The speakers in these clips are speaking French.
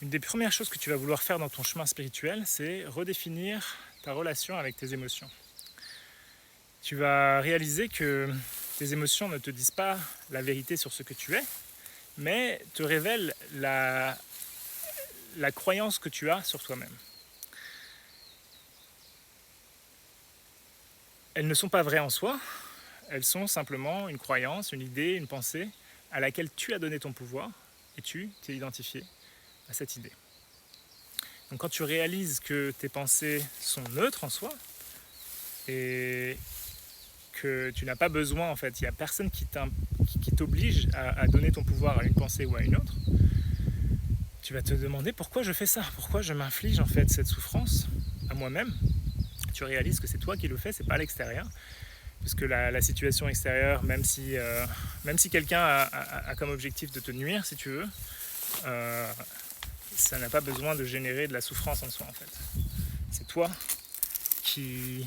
Une des premières choses que tu vas vouloir faire dans ton chemin spirituel, c'est redéfinir ta relation avec tes émotions. Tu vas réaliser que tes émotions ne te disent pas la vérité sur ce que tu es, mais te révèlent la croyance que tu as sur toi-même. Elles ne sont pas vraies en soi, elles sont simplement une croyance, une idée, une pensée à laquelle tu as donné ton pouvoir et tu t'es identifié à cette idée. Donc quand tu réalises que tes pensées sont neutres en soi et que tu n'as pas besoin, en fait, il n'y a personne qui t'oblige à donner ton pouvoir à une pensée ou à une autre, tu vas te demander pourquoi je fais ça, pourquoi je m'inflige en fait cette souffrance à moi-même. Tu réalises que c'est toi qui le fais, c'est pas l'extérieur, parce que la situation extérieure, même si quelqu'un a comme objectif de te nuire, si tu veux, ça n'a pas besoin de générer de la souffrance en soi en fait. C'est toi qui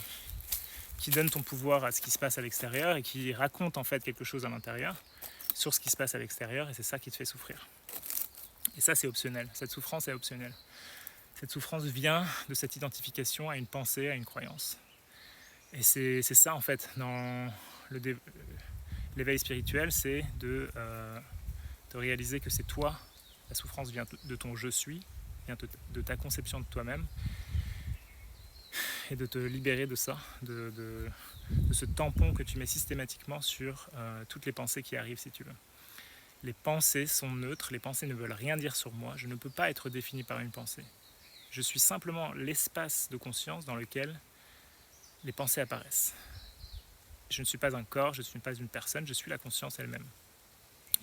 donne ton pouvoir à ce qui se passe à l'extérieur et qui raconte en fait quelque chose à l'intérieur sur ce qui se passe à l'extérieur, et c'est ça qui te fait souffrir. Et ça, c'est optionnel. Cette souffrance est optionnelle. Cette souffrance vient de cette identification à une pensée, à une croyance. Et c'est ça en fait dans l'éveil spirituel, c'est de réaliser que c'est toi. La souffrance vient de ton je suis, vient de ta conception de toi-même, et de te libérer de ça, de ce tampon que tu mets systématiquement sur toutes les pensées qui arrivent, si tu veux. Les pensées sont neutres, les pensées ne veulent rien dire sur moi, je ne peux pas être défini par une pensée. Je suis simplement l'espace de conscience dans lequel les pensées apparaissent. Je ne suis pas un corps, je ne suis pas une personne, je suis la conscience elle-même.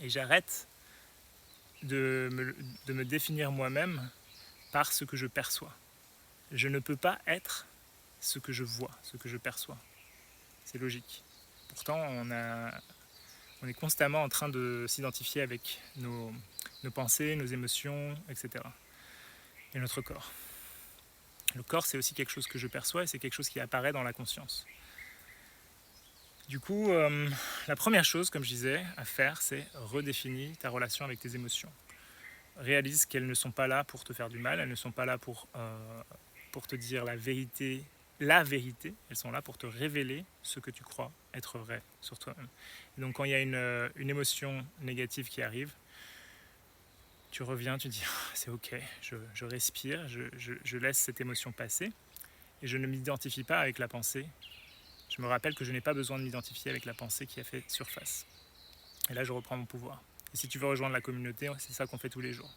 Et j'arrête de me définir moi-même par ce que je perçois. Je ne peux pas être ce que je vois, ce que je perçois. C'est logique. Pourtant, on est constamment en train de s'identifier avec nos pensées, nos émotions, etc. Et notre corps. Le corps, c'est aussi quelque chose que je perçois et c'est quelque chose qui apparaît dans la conscience. Du coup, la première chose, comme je disais, à faire, c'est redéfinir ta relation avec tes émotions. Réalise qu'elles ne sont pas là pour te faire du mal, elles ne sont pas là pour te dire la vérité, elles sont là pour te révéler ce que tu crois être vrai sur toi-même. Et donc quand il y a une émotion négative qui arrive, tu reviens, tu dis c'est ok, je respire, je laisse cette émotion passer et je ne m'identifie pas avec la pensée. Je me rappelle que je n'ai pas besoin de m'identifier avec la pensée qui a fait surface. Et là, je reprends mon pouvoir. Et si tu veux rejoindre la communauté, c'est ça qu'on fait tous les jours.